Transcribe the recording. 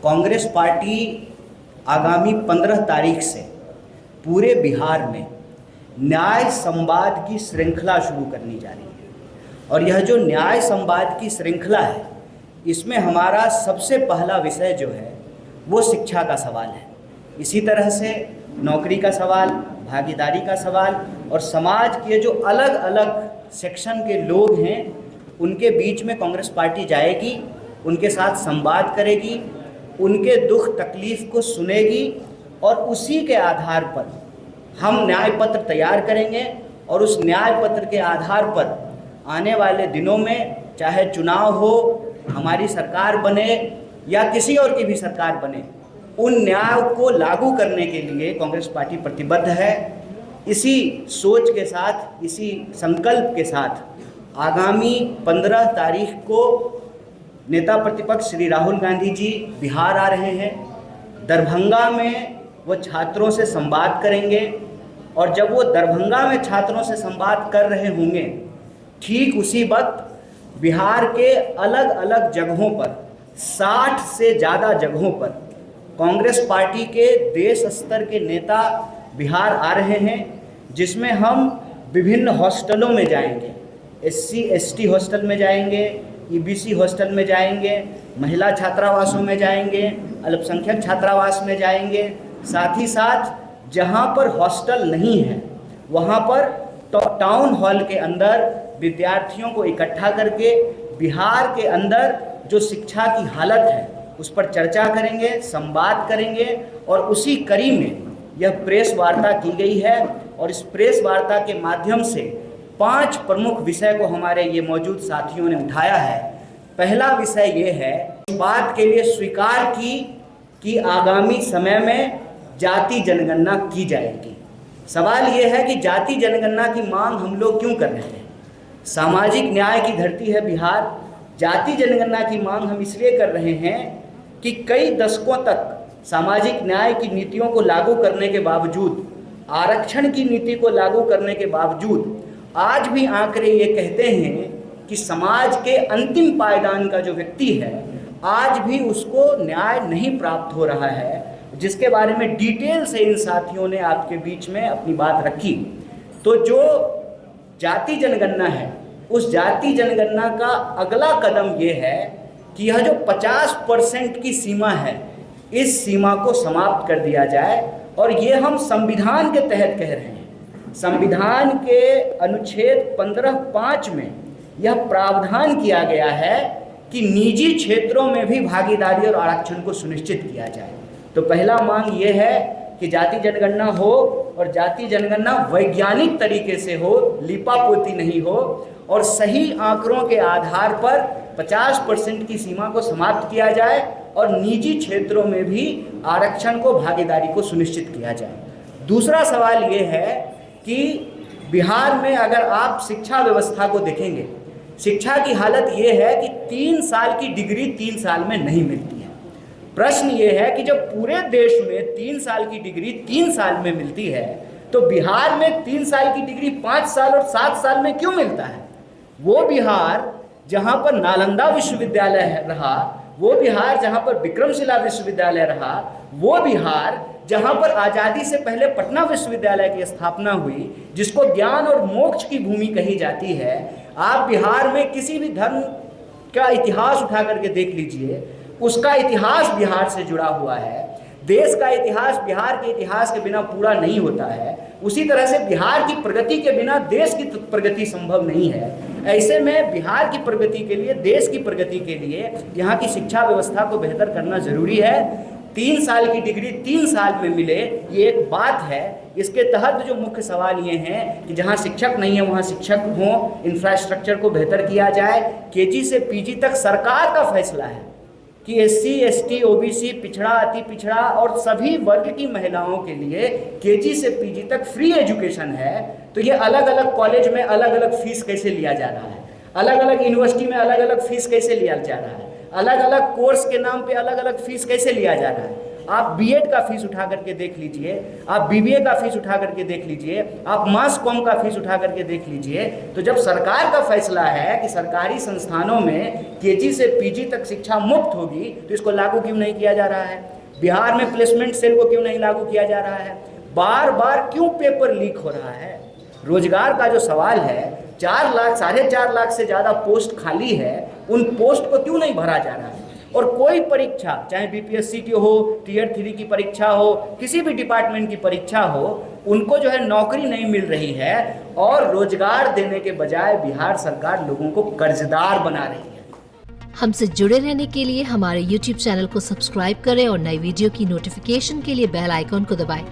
Congress party आगामी 15 तारीख से पूरे बिहार में न्याय संवाद की श्रृंखला शुरू करने जा रही है। और यह जो न्याय संवाद की श्रृंखला है, इसमें हमारा सबसे पहला विषय जो है वो शिक्षा का सवाल है। इसी तरह से नौकरी का सवाल, भागीदारी का सवाल और समाज के जो अलग अलग सेक्शन के लोग हैं उनके बीच में कांग्रेस पार्टी जाएगी, उनके साथ संवाद करेगी, उनके दुख तकलीफ़ को सुनेगी और उसी के आधार पर हम न्याय पत्र तैयार करेंगे। और उस न्याय पत्र के आधार पर आने वाले दिनों में चाहे चुनाव हो, हमारी सरकार बने या किसी और की भी सरकार बने, उन न्याय को लागू करने के लिए कांग्रेस पार्टी प्रतिबद्ध है। इसी सोच के साथ, इसी संकल्प के साथ आगामी 15 तारीख को नेता प्रतिपक्ष श्री राहुल गांधी जी बिहार आ रहे हैं। दरभंगा में वो छात्रों से संवाद करेंगे और जब वो दरभंगा में छात्रों से संवाद कर रहे होंगे, ठीक उसी वक्त बिहार के अलग अलग जगहों पर 60 से ज़्यादा जगहों पर कांग्रेस पार्टी के देश स्तर के नेता बिहार आ रहे हैं, जिसमें हम विभिन्न हॉस्टलों में जाएंगे। SC ST हॉस्टल में जाएंगे, EBC हॉस्टल में जाएंगे, महिला छात्रावासों में जाएंगे, अल्पसंख्यक छात्रावास में जाएंगे। साथ ही साथ जहां पर हॉस्टल नहीं है वहां पर टाउन हॉल के अंदर विद्यार्थियों को इकट्ठा करके बिहार के अंदर जो शिक्षा की हालत है उस पर चर्चा करेंगे, संवाद करेंगे। और उसी कड़ी में यह प्रेस वार्ता की गई है और इस प्रेस वार्ता के माध्यम से 5 प्रमुख विषय को हमारे ये मौजूद साथियों ने उठाया है। पहला विषय ये है, इस बात के लिए स्वीकार की कि आगामी समय में जाति जनगणना की जाएगी। सवाल ये है कि जाति जनगणना की मांग हम लोग क्यों कर रहे हैं? सामाजिक न्याय की धरती है बिहार। जाति जनगणना की मांग हम इसलिए कर रहे हैं कि कई दशकों तक सामाजिक न्याय की नीतियों को लागू करने के बावजूद, आरक्षण की नीति को लागू करने के बावजूद आज भी आंकड़े ये कहते हैं कि समाज के अंतिम पायदान का जो व्यक्ति है आज भी उसको न्याय नहीं प्राप्त हो रहा है, जिसके बारे में डिटेल से इन साथियों ने आपके बीच में अपनी बात रखी। तो जो जाति जनगणना है, उस जाति जनगणना का अगला कदम ये है कि यह जो 50% की सीमा है, इस सीमा को समाप्त कर दिया जाए। और ये हम संविधान के तहत कह रहे हैं। संविधान के अनुच्छेद 15(5) में यह प्रावधान किया गया है कि निजी क्षेत्रों में भी भागीदारी और आरक्षण को सुनिश्चित किया जाए। तो पहला मांग ये है कि जाति जनगणना हो और जाति जनगणना वैज्ञानिक तरीके से हो, लिपापोती नहीं हो, और सही आंकड़ों के आधार पर 50% की सीमा को समाप्त किया जाए और निजी क्षेत्रों में भी आरक्षण को, भागीदारी को सुनिश्चित किया जाए। दूसरा सवाल ये है कि बिहार में अगर आप शिक्षा व्यवस्था को देखेंगे, शिक्षा की हालत ये है कि 3 साल की डिग्री 3 साल में नहीं मिलती है। प्रश्न ये है कि जब पूरे देश में 3 साल की डिग्री 3 साल में मिलती है, तो बिहार में 3 साल की डिग्री 5 साल और 7 साल में क्यों मिलता है? वो बिहार जहाँ पर नालंदा विश्वविद्यालय रहा, वो बिहार जहाँ पर विक्रमशिला विश्वविद्यालय रहा, वो बिहार जहाँ पर आज़ादी से पहले पटना विश्वविद्यालय की स्थापना हुई, जिसको ज्ञान और मोक्ष की भूमि कही जाती है। आप बिहार में किसी भी धर्म का इतिहास उठा करके देख लीजिए, उसका इतिहास बिहार से जुड़ा हुआ है। देश का इतिहास बिहार के इतिहास के बिना पूरा नहीं होता है। उसी तरह से बिहार की प्रगति के बिना देश की प्रगति संभव नहीं है। ऐसे में बिहार की प्रगति के लिए, देश की प्रगति के लिए यहाँ की शिक्षा व्यवस्था को बेहतर करना जरूरी है। 3 साल की डिग्री 3 साल में मिले, ये एक बात है। इसके तहत जो मुख्य सवाल ये हैं कि जहाँ शिक्षक नहीं है वहाँ शिक्षक हों, इंफ्रास्ट्रक्चर को बेहतर किया जाए। KG से PG तक सरकार का फैसला है कि SC ST OBC, पिछड़ा, अति पिछड़ा और सभी वर्ग की महिलाओं के लिए KG से PG तक फ्री एजुकेशन है। तो ये अलग अलग कॉलेज में अलग अलग फीस कैसे लिया जा रहा है, अलग अलग यूनिवर्सिटी में अलग अलग फीस कैसे लिया जा रहा है, अलग अलग कोर्स के नाम पे अलग अलग फीस कैसे लिया जा रहा है, आप बीएड का फीस उठा करके देख लीजिए, आप बीबीए का फीस उठा करके देख लीजिए, आप मास कॉम का फीस उठा करके देख लीजिए। तो जब सरकार का फैसला है कि सरकारी संस्थानों में केजी से पीजी तक शिक्षा मुफ्त होगी, तो इसको लागू क्यों नहीं किया जा रहा है? बिहार में प्लेसमेंट सेल को क्यों नहीं लागू किया जा रहा है? बार बार क्यों पेपर लीक हो रहा है? रोजगार का जो सवाल है, 4 लाख 4.5 लाख से ज़्यादा पोस्ट खाली है, उन पोस्ट को क्यों नहीं भरा जा रहा है? और कोई परीक्षा, चाहे बीपीएससी की हो, टियर 3 की परीक्षा हो, किसी भी डिपार्टमेंट की परीक्षा हो, उनको जो है नौकरी नहीं मिल रही है और रोजगार देने के बजाय बिहार सरकार लोगों को कर्जदार बना रही है। हमसे जुड़े रहने के लिए हमारे YouTube चैनल को सब्सक्राइब करें और नई वीडियो की नोटिफिकेशन के लिए बेल आइकॉन को दबाएं।